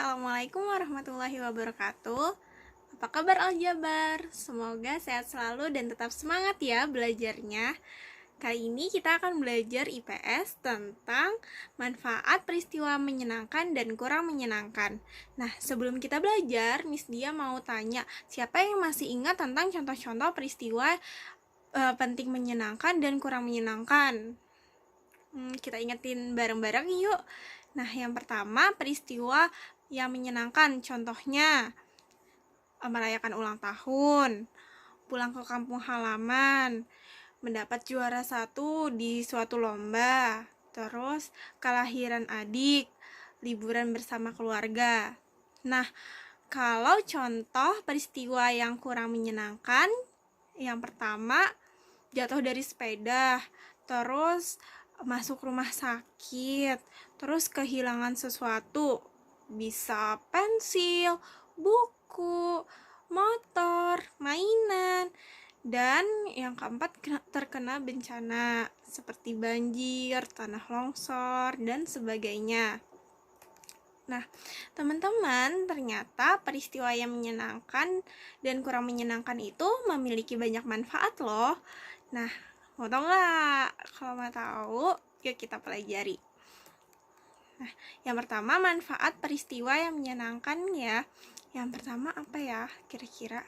Assalamualaikum warahmatullahi wabarakatuh. Apa kabar Aljabar? Semoga sehat selalu dan tetap semangat ya belajarnya. Kali ini kita akan belajar IPS tentang manfaat peristiwa menyenangkan dan kurang menyenangkan. Nah, sebelum kita belajar, Miss Dia mau tanya, siapa yang masih ingat tentang contoh-contoh peristiwa penting menyenangkan dan kurang menyenangkan? Kita ingetin bareng-bareng yuk. Nah, yang pertama peristiwa yang menyenangkan, contohnya merayakan ulang tahun, pulang ke kampung halaman, mendapat juara 1 di suatu lomba, terus kelahiran adik, liburan bersama keluarga. Nah, kalau contoh peristiwa yang kurang menyenangkan, yang pertama jatuh dari sepeda, terus masuk rumah sakit, terus kehilangan sesuatu, bisa pensil, buku, motor, mainan, dan yang keempat terkena bencana seperti banjir, tanah longsor, dan sebagainya. Nah, teman-teman, ternyata peristiwa yang menyenangkan dan kurang menyenangkan itu memiliki banyak manfaat loh. Nah, mau tahu nggak? Kalau mau tahu, yuk kita pelajari. Nah, yang pertama manfaat peristiwa yang menyenangkan ya. Yang pertama apa ya kira-kira?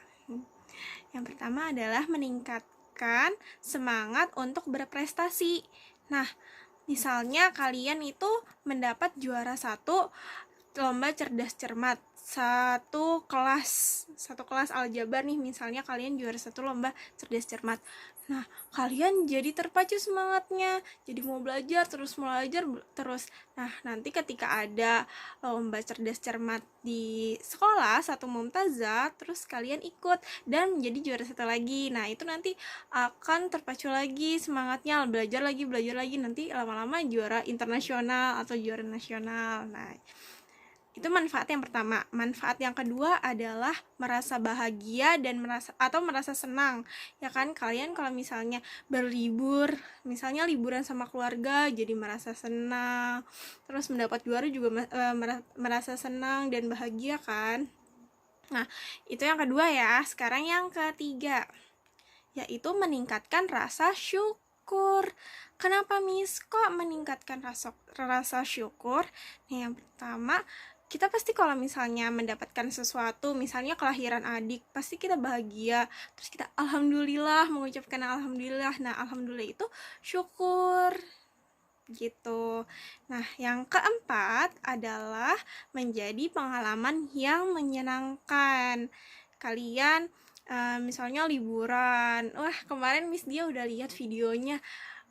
Yang pertama adalah meningkatkan semangat untuk berprestasi. Nah, misalnya kalian itu mendapat juara 1 lomba cerdas cermat satu kelas aljabar nih, misalnya kalian juara 1 lomba cerdas cermat. Nah, kalian jadi terpacu semangatnya, jadi mau belajar terus. Nah, nanti ketika ada lomba cerdas cermat di sekolah satu mumtazah, terus kalian ikut dan menjadi juara 1 lagi. Nah, itu nanti akan terpacu lagi semangatnya, belajar lagi, nanti lama-lama juara internasional atau juara nasional. Nah, itu manfaat yang pertama. Manfaat yang kedua adalah merasa bahagia dan merasa senang. Ya kan, kalian kalau misalnya berlibur, misalnya liburan sama keluarga, jadi merasa senang. Terus mendapat juara juga merasa senang dan bahagia kan. Nah, itu yang kedua ya. Sekarang yang ketiga, yaitu meningkatkan rasa syukur. Kenapa Miss kok meningkatkan rasa syukur? Nah, yang pertama, kita pasti kalau misalnya mendapatkan sesuatu, misalnya kelahiran adik, pasti kita bahagia, terus kita alhamdulillah, mengucapkan alhamdulillah. Nah, alhamdulillah itu syukur gitu. Nah, yang keempat adalah menjadi pengalaman yang menyenangkan. Kalian misalnya liburan, wah kemarin Miss Dia udah lihat videonya,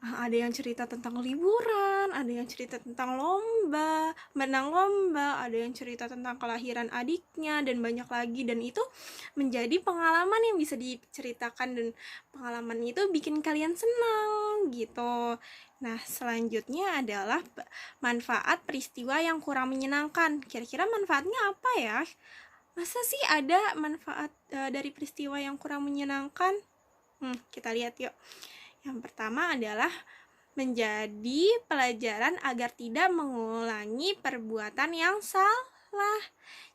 ada yang cerita tentang liburan, ada yang cerita tentang lomba, menang lomba, ada yang cerita tentang kelahiran adiknya, dan banyak lagi. Dan itu menjadi pengalaman yang bisa diceritakan, dan pengalaman itu bikin kalian senang gitu. Nah, selanjutnya adalah manfaat peristiwa yang kurang menyenangkan. Kira-kira manfaatnya apa ya? Masa sih ada manfaat dari peristiwa yang kurang menyenangkan? Kita lihat yuk. Yang pertama adalah menjadi pelajaran agar tidak mengulangi perbuatan yang salah.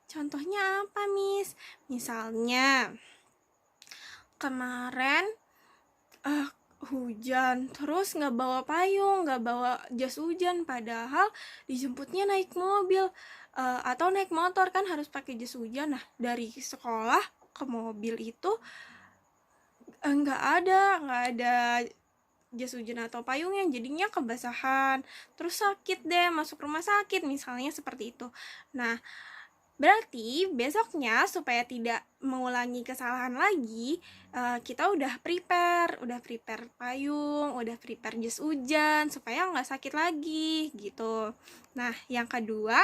Contohnya apa, Miss? Misalnya, kemarin hujan, terus nggak bawa payung, nggak bawa jas hujan, padahal dijemputnya naik mobil atau naik motor, kan harus pakai jas hujan. Nah, dari sekolah ke mobil itu nggak ada jas hujan atau payung, yang jadinya kebasahan, terus sakit deh, masuk rumah sakit misalnya seperti itu. Nah, berarti besoknya supaya tidak mengulangi kesalahan lagi, kita udah prepare payung, udah prepare jas hujan supaya nggak sakit lagi gitu. Nah, yang kedua,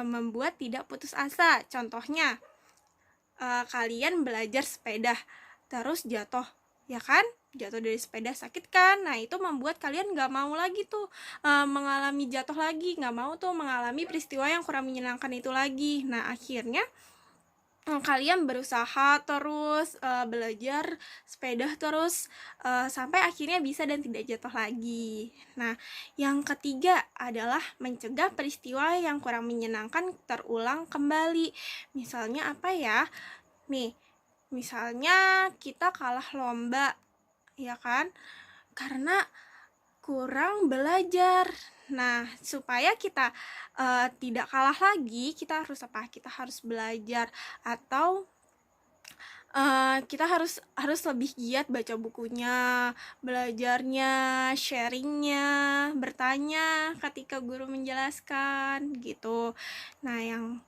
membuat tidak putus asa. Contohnya, kalian belajar sepeda terus jatuh, ya kan, jatuh dari sepeda sakit kan. Nah, itu membuat kalian nggak mau lagi tuh mengalami jatuh lagi, nggak mau tuh mengalami peristiwa yang kurang menyenangkan itu lagi. Nah, akhirnya kalian berusaha terus, belajar sepeda terus, sampai akhirnya bisa dan tidak jatuh lagi. Nah, yang ketiga adalah mencegah peristiwa yang kurang menyenangkan terulang kembali. Misalnya apa ya? Nih, misalnya kita kalah lomba, ya kan? Karena kurang belajar. Nah, supaya kita tidak kalah lagi, kita harus apa? Kita harus belajar, atau kita harus lebih giat baca bukunya, belajarnya, sharingnya, bertanya ketika guru menjelaskan gitu. Nah, yang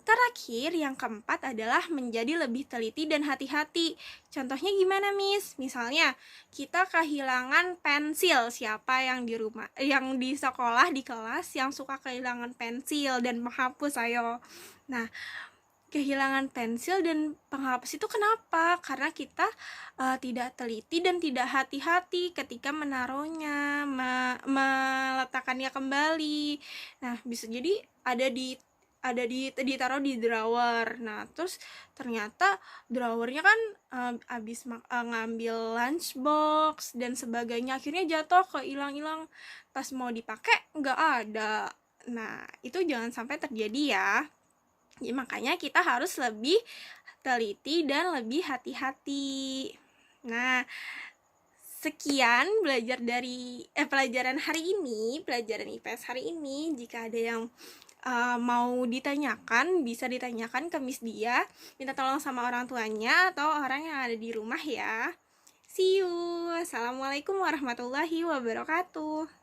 terakhir, yang keempat adalah menjadi lebih teliti dan hati-hati. Contohnya gimana, Miss? Misalnya, kita kehilangan pensil. Siapa yang di rumah, yang di sekolah, di kelas, yang suka kehilangan pensil dan menghapus, ayo. Nah, kehilangan pensil dan penghapus itu kenapa? Karena kita tidak teliti dan tidak hati-hati ketika menaruhnya, meletakkannya kembali. Nah, bisa jadi ditaruh di drawer. Nah, terus ternyata drawernya kan abis ngambil lunchbox dan sebagainya, akhirnya jatuh, ke hilang, pas mau dipakai nggak ada. Nah, itu jangan sampai terjadi ya. Jadi makanya kita harus lebih teliti dan lebih hati-hati. Nah, sekian pelajaran hari ini, pelajaran IPS hari ini. Jika ada yang mau ditanyakan, bisa ditanyakan ke Miss Dia, minta tolong sama orang tuanya atau orang yang ada di rumah ya. See you. Assalamualaikum warahmatullahi wabarakatuh.